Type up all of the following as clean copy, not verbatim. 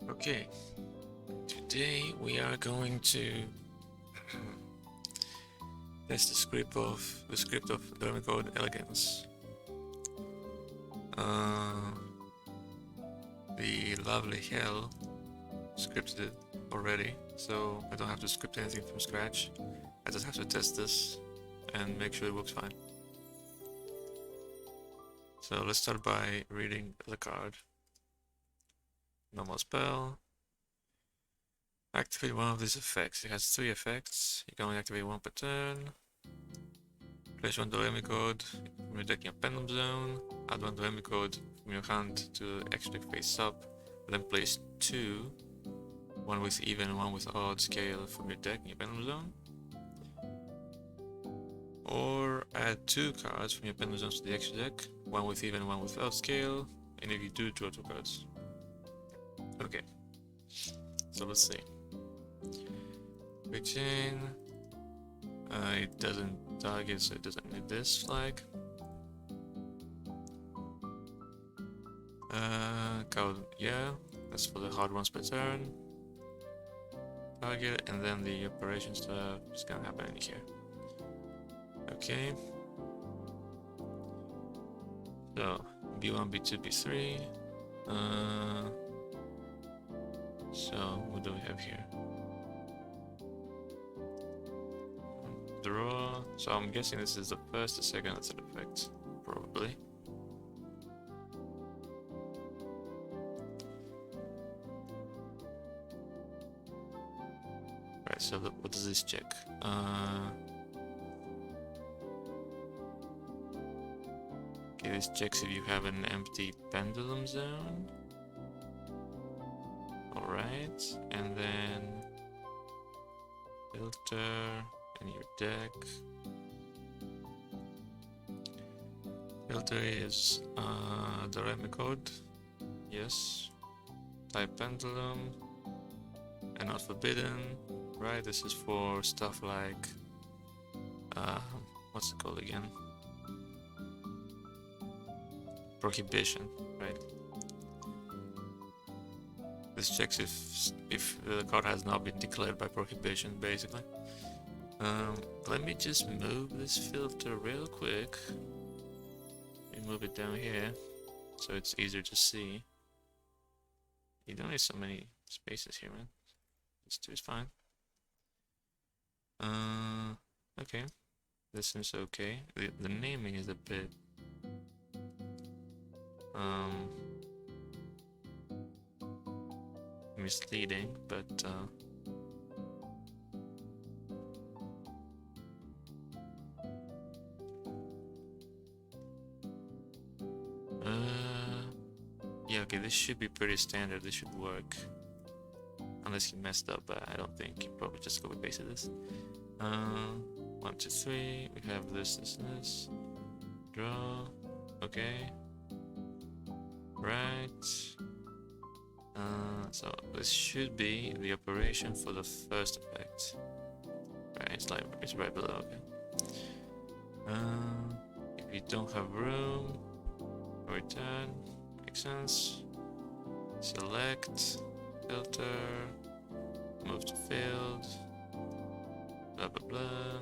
Okay, today we are going to test the script of Doremichord Elegance. The lovely Hell scripted it already, so I don't have to script anything from scratch. I just have to test this and make sure it works fine. So let's start by reading the card. Normal spell. Activate one of these effects. It has 3 effects. You can only activate 1 per turn. Place 1 Doremichord from your deck in your Pendulum Zone. Add 1 Doremichord from your hand to the extra deck face up. Then place 2, 1 with even and 1 with odd scale from your deck in your Pendulum Zone. Or add 2 cards from your Pendulum Zones to the extra deck. 1 with even and 1 with odd scale. And if you do, draw 2 cards. Okay. So let's see. Quick chain. It doesn't target, so it doesn't need this flag. Code, yeah, that's for the hard ones per turn. Target, and then the operation stuff is gonna happen in here. Okay. So, B1, B2, B3. So, what do we have here? Draw. So I'm guessing this is the first, the second, and third effect, probably. Right. So what does this check? Okay, this checks if you have an empty pendulum zone. All right, and then filter. In your deck. Filter is Doremichord, yes. Type Pendulum, and not forbidden, right? This is for stuff like, what's it called again? Prohibition, right? This checks if the card has not been declared by prohibition, basically. Let me just move this filter real quick and move it down here so it's easier to see. You don't need so many spaces here, man. This 2 is fine. Okay. This seems okay. The naming is a bit misleading, but yeah, okay, this should be pretty standard. This should work. Unless he messed up, but I don't think. He probably just copy pasted this. 1, 2, 3. We have this, this, and this. Draw. Okay. Right. So this should be the operation for the first effect. Right, it's right below. Okay. If you don't have room, return. Makes sense. Select, filter, move to field, blah blah blah.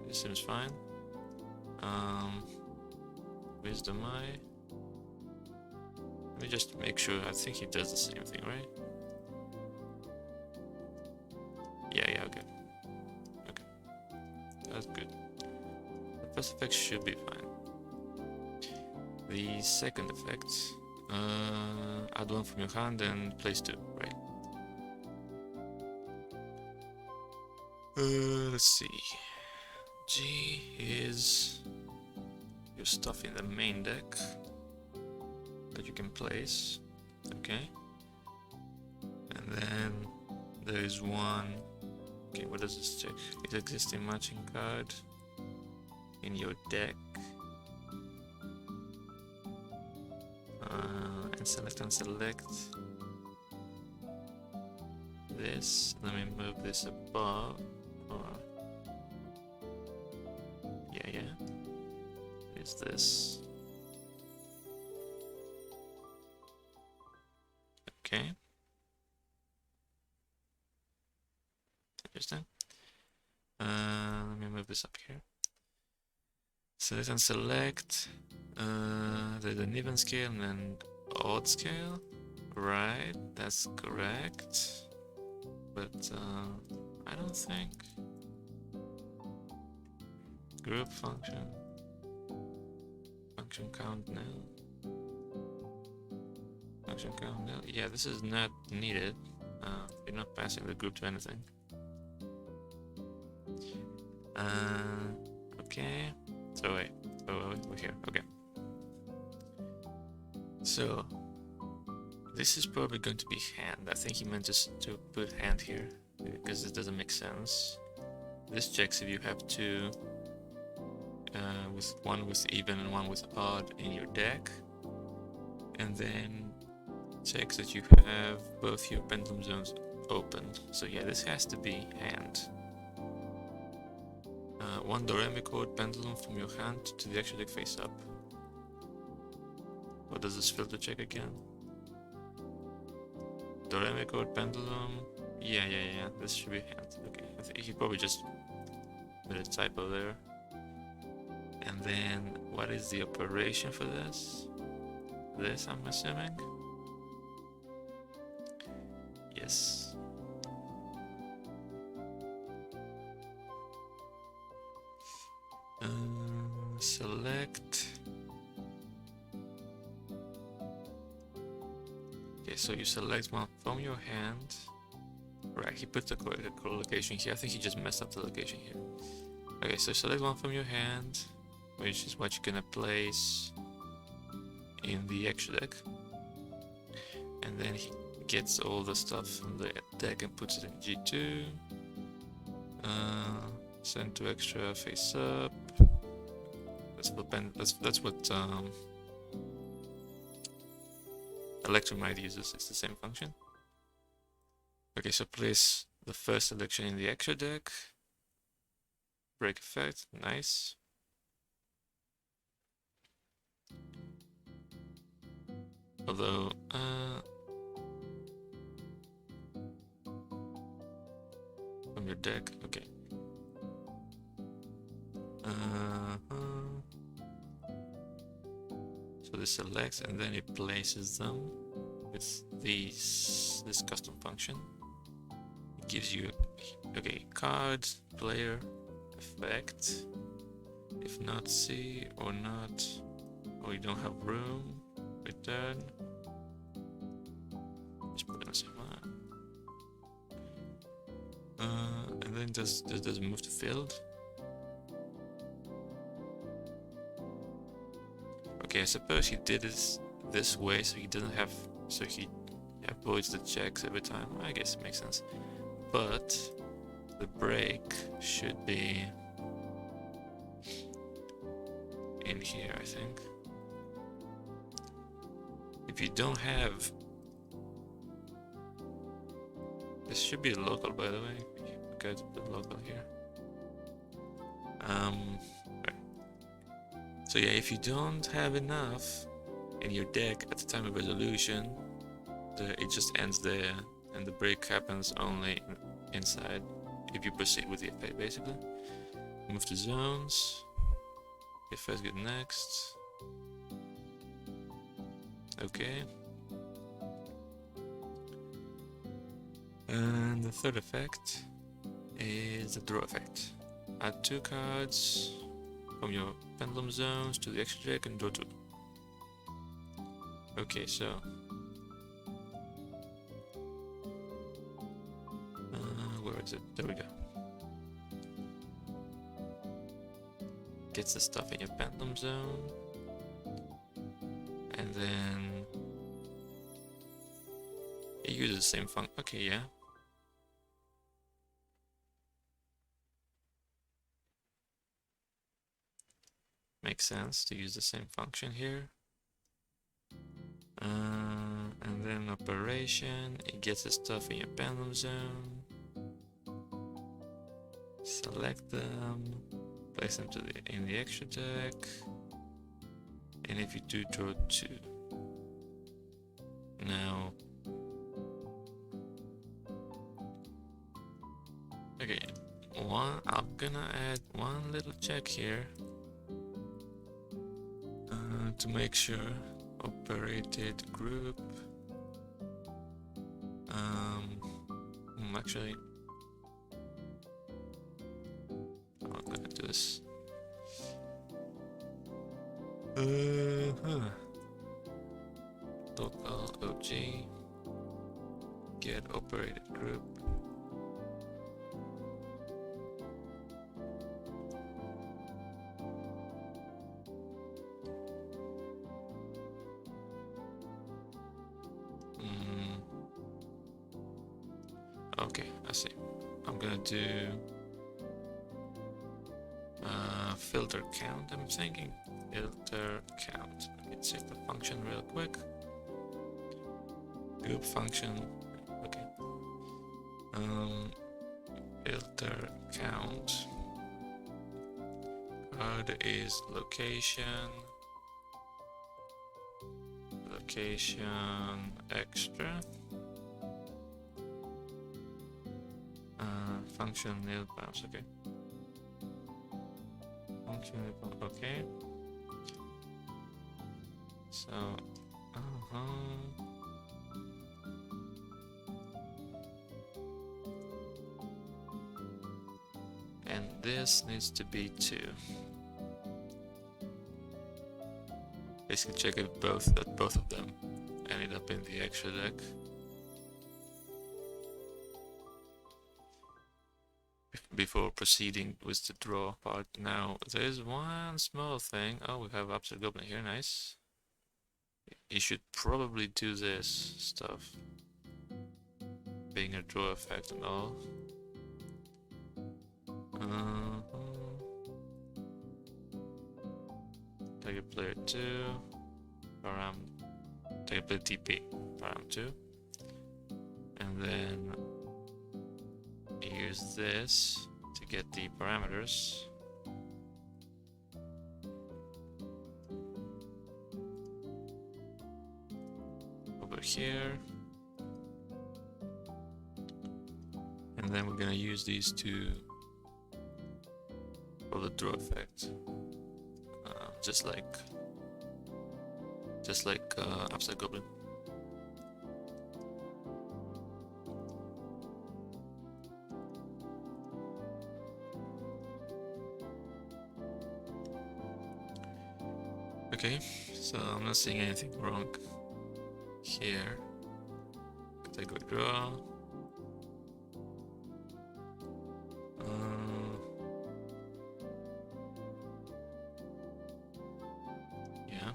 This seems fine. Wisdom eye. Let me just make sure. I think he does the same thing, right? Yeah, okay. Okay. That's good. The first effect should be fine. The second effect, add 1 from your hand and place 2, right? Let's see. G is your stuff in the main deck that you can place, okay? And then there is 1. Okay, what does this check? It's existing matching card in your deck. And select this. Let me move this above. Yeah. Is this? Okay. Interesting. Let me move this up here. Select and select. There's an even scale and then odd scale. Right, that's correct. But I don't think. Group function. Function count nil. Function count nil. Yeah, this is not needed. You're not passing the group to anything. Okay. So wait. Oh, we're here. Okay. So this is probably going to be hand. I think he meant just to put hand here because it doesn't make sense. This checks if you have two, with one with even and one with odd in your deck, and then checks that you have both your pendulum zones open. So yeah, this has to be hand. One Doremichord pendulum from your hand to the extra deck face up. What does this filter check again? Doremichord pendulum. Yeah. This should be hand. Okay, I think he probably just made a typo there. And then, what is the operation for this? This, I'm assuming. Yes. Select. Okay, so you select one from your hand. Right, he put the correct location here. I think he just messed up the location here. Okay, so select one from your hand, which is what you're gonna place in the extra deck. And then he gets all the stuff from the deck and puts it in G2. Send to extra face up. That's what Electromite uses. It's the same function. Okay, so place the first selection in the extra deck. Break effect, nice. Although, from your deck, okay. So this selects and then it places them with this custom function. It gives you, okay, card, player, effect. If not C or not, or you don't have room, return. Just put in the same one. And then does move to field. Okay, I suppose he did it this way so he doesn't have, so he avoids the checks every time. I guess it makes sense. But the break should be in here, I think. If you don't have, this should be local, by the way. Go to put local here. So yeah, if you don't have enough in your deck at the time of resolution, it just ends there, and the break happens only inside if you proceed with the effect, basically. Move to zones. Get first, get next. Okay. And the third effect is the draw effect. Add 2 cards from your pendulum zones to the extra deck and draw 2. Okay, so where is it? There we go. Gets the stuff in your pendulum zone, and then it uses the same function. Okay, yeah. Makes sense to use the same function here. And then operation, it gets the stuff in your pendulum zone. Select them, place them in the extra deck. And if you do draw 2, now, okay, Okay, I'm gonna add one little check here to make sure operated group. Actually, I'm gonna do this. Local OG get operated group. Okay, I see. I'm gonna do filter count. I'm thinking filter count. Let me check the function real quick. Group function. Okay. Filter count. Card is location. Location extra. Function nil bounds. Okay. Function nil bounds. Okay. So. And this needs to be 2. Basically check if both of them ended up in the extra deck. Before proceeding with the draw part. Now there is one small thing. Oh, we have Upset Goblin here, nice. You should probably do this stuff. Being a draw effect and all. Target player 2. Target player TP. Param 2. And then use this to get the parameters. Over here. And then we're gonna use these two for the draw effect. Just like Upside Goblin. Okay, so I'm not seeing anything wrong here. Take a draw. Yeah.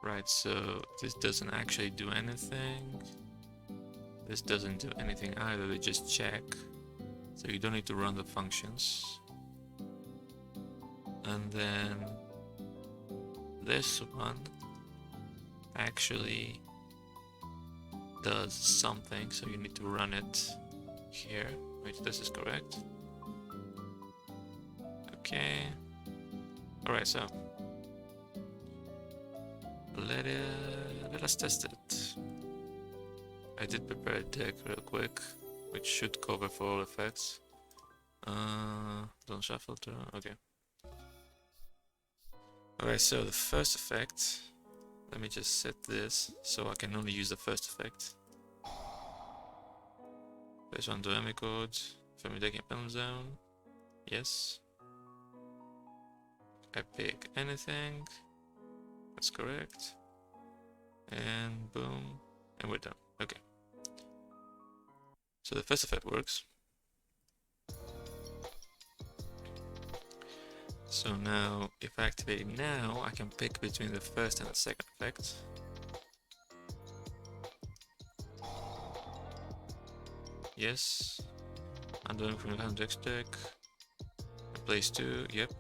Right, so this doesn't actually do anything. This doesn't do anything either, they just check. So you don't need to run the functions. And then this one actually does something, so you need to run it here. Wait, this is correct. Okay. Alright, so let us test it. I did prepare a deck real quick, which should cover for all effects. Don't shuffle to, okay. Alright, so the first effect, let me just set this so I can only use the first effect. Place one Doremichord, family deck in Penalty Zone. Yes. I pick anything. That's correct. And boom. And we're done. Okay. So the first effect works. So now, if I activate it now, I can pick between the first and the second effect. Yes. I'm doing from the hand deck. I place 2, yep.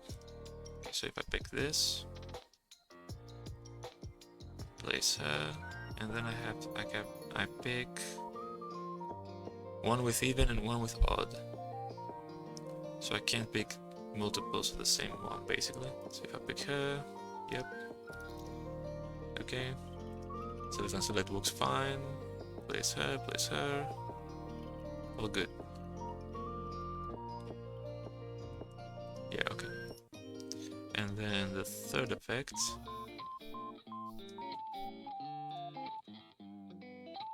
Okay, so if I pick this, place her, and then I pick One with even and one with odd. So I can't pick multiples of the same one, basically. So if I pick her, yep. Okay. Select and select works fine. Place her. All good. Yeah, okay. And then the third effect.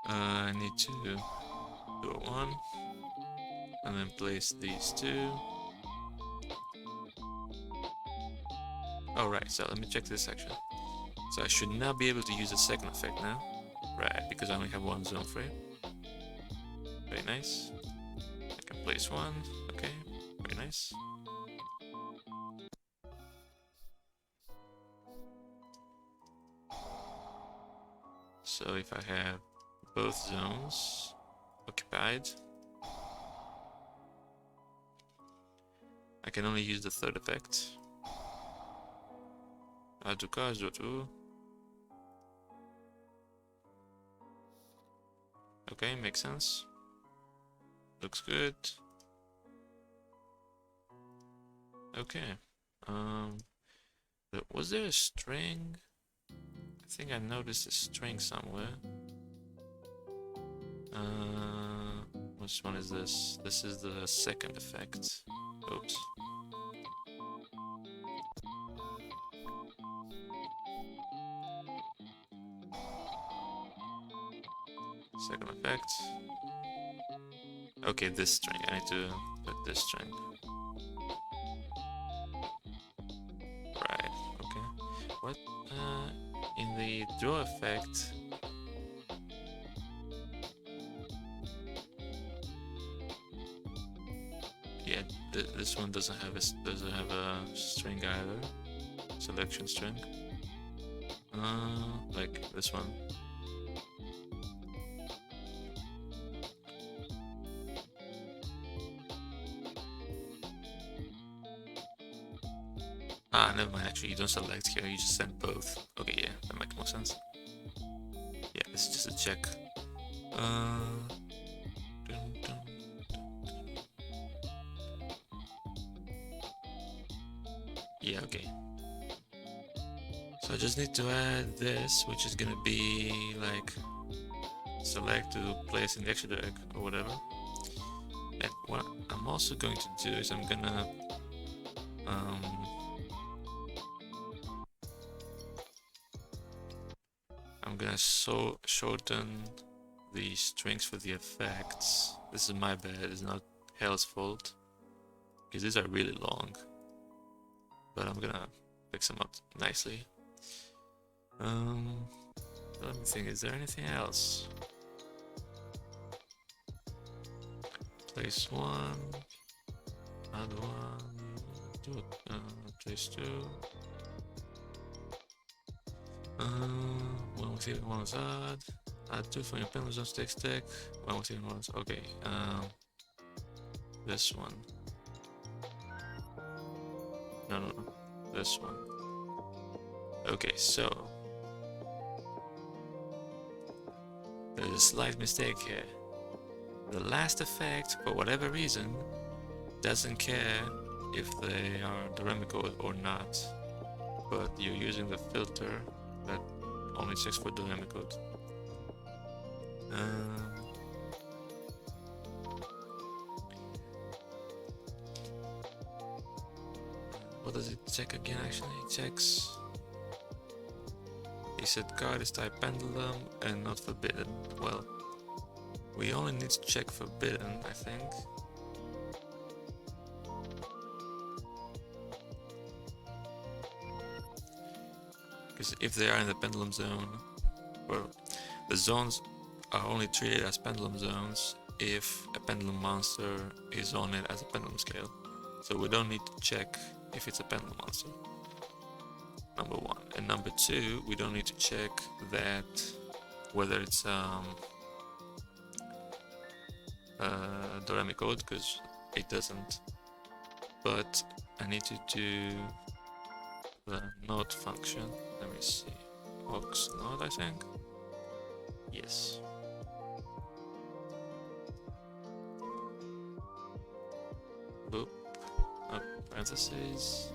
I need to do a 1. And then place these two. Alright, so let me check this section. So I should now be able to use the second effect now. Right, because I only have one zone frame. Very nice. I can place one. Okay, very nice. So if I have both zones occupied, I can only use the third effect. Add two cards, draw 2. Okay, makes sense. Looks good. Okay. Was there a string? I think I noticed a string somewhere. Which one is this? This is the second effect. Oops. Second effect. Okay, this string. I need to put this string. Right, okay. What? In the draw effect. Yeah, this one doesn't have a string either. Selection string. Like this one. Ah, never mind, actually, you don't select here, you just send both. Okay, yeah, that makes more sense. Yeah, this is just a check. Yeah, okay. So I just need to add this, which is gonna be like select to place in the extra deck or whatever. And what I'm also going to do is I'm gonna shorten the strings for the effects. This is my bad, it's not Hell's fault, because these are really long. But I'm gonna fix them up nicely. Let me think, is there anything else? Place 1, add 1, place 2. One with even, one with odd. Add 2 from your pendulum zone stake stack. One with even, one with, okay. This one. No. This one. Okay, so there's a slight mistake here. The last effect, for whatever reason, doesn't care if they are Doremichord or not, but you're using the filter that only checks for Doremichord. What does it check again? Actually, it checks. He said card is type pendulum and not forbidden. Well, we only need to check forbidden, I think. Because if they are in the pendulum zone, well, the zones are only treated as pendulum zones if a pendulum monster is on it as a pendulum scale. So we don't need to check if it's a pendulum monster. Number 1. And number 2, we don't need to check that whether it's Doremichord, because it doesn't. But I need to do the node function. Let me see. Ox node, I think. Yes. parentheses,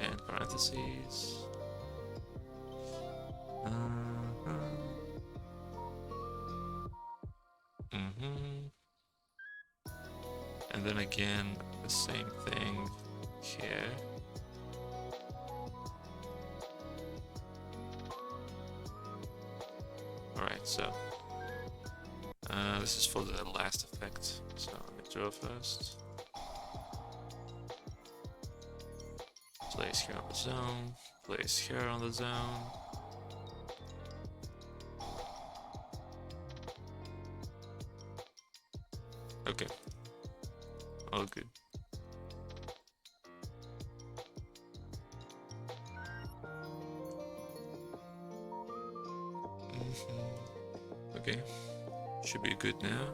and parentheses. And then again, the same thing here. Alright, so this is for the last effect. So let me draw first. Place here on the zone, place here on the zone. Okay, all good. Okay, should be good now.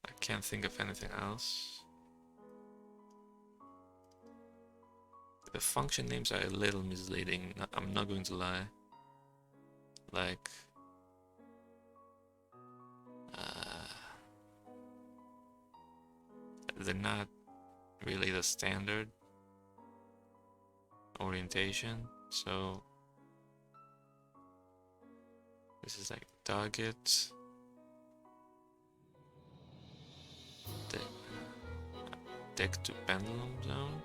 I can't think of anything else. The function names are a little misleading, I'm not going to lie. Like, they're not really the standard orientation, so this is like target, deck to pendulum zone,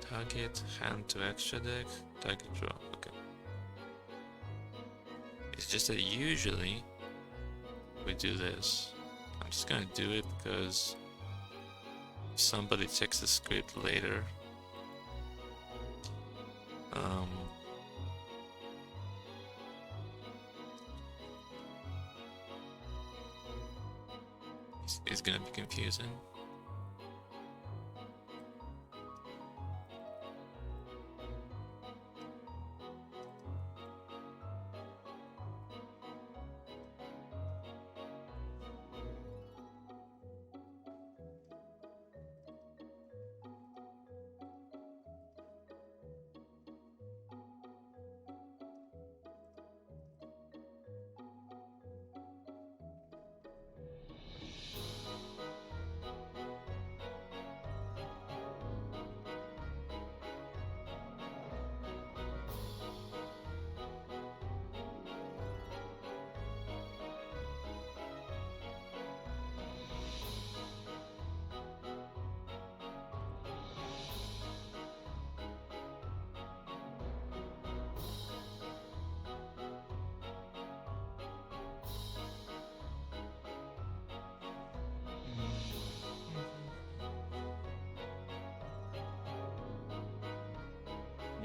target, hand to extra deck, target draw. Okay. It's just that usually we do this. I'm just gonna do it because if somebody checks the script later, it's gonna be confusing.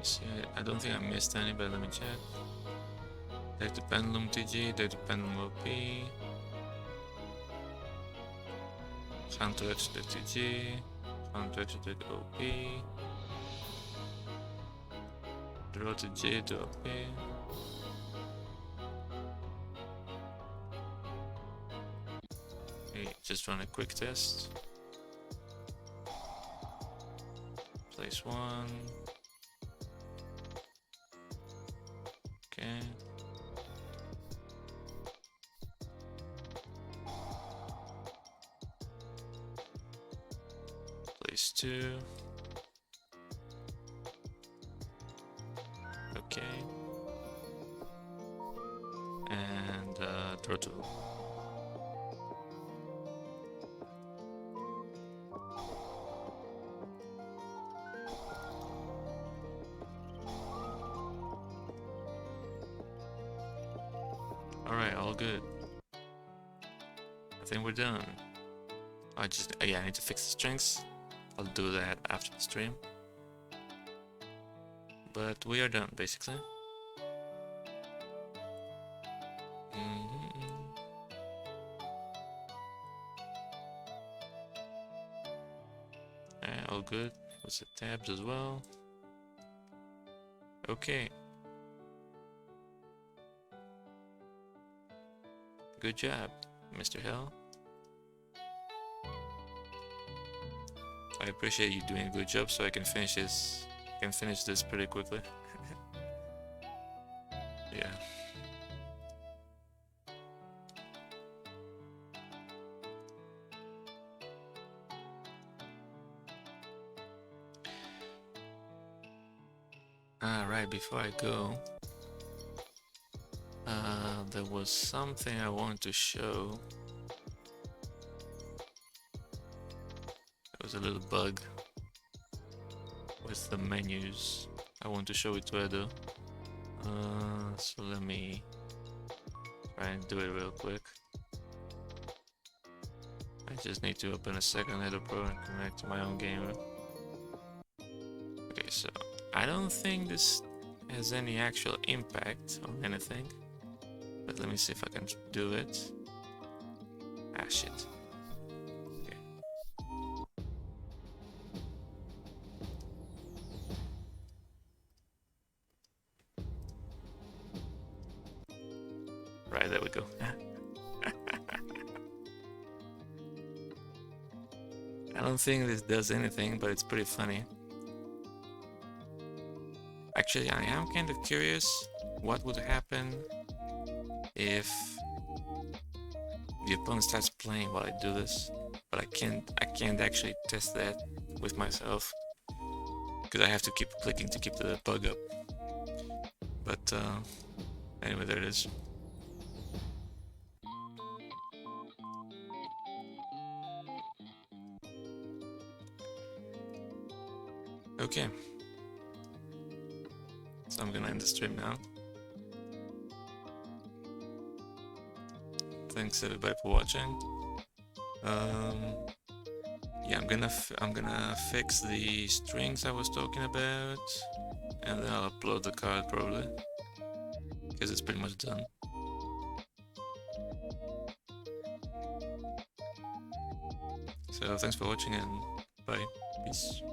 See, I don't think I missed any, but let me check. Deck to pendulum TG, deck to pendulum OP. Hand to extra deck TG, hand to extra deck OP. Draw to J to OP. Okay, just run a quick test. Place one. Okay. Place two. Okay. And draw two. Alright, all good. I think we're done. I need to fix the strings. I'll do that after the stream. But we are done, basically. All good. What's the tabs as well? Okay. Good job, Mr. Hill. I appreciate you doing a good job, so I can finish this. Pretty quickly. Yeah. Right, before I go, there was something I wanted to show. There was a little bug with the menus. I want to show it to Edo. So let me try and do it real quick. I just need to open a second EDOPro and connect to my own game room. Okay, so I don't think this has any actual impact on anything, but let me see if I can do it. Ah, shit. Okay. Right, there we go. I don't think this does anything, but it's pretty funny. Actually, I am kind of curious what would happen if the opponent starts playing while I do this, but I can't actually test that with myself because I have to keep clicking to keep the bug up. But anyway, there it is. Okay, so I'm gonna end the stream now. Thanks everybody for watching. Yeah, I'm gonna fix the strings I was talking about, and then I'll upload the card probably, because it's pretty much done. So thanks for watching and bye, peace.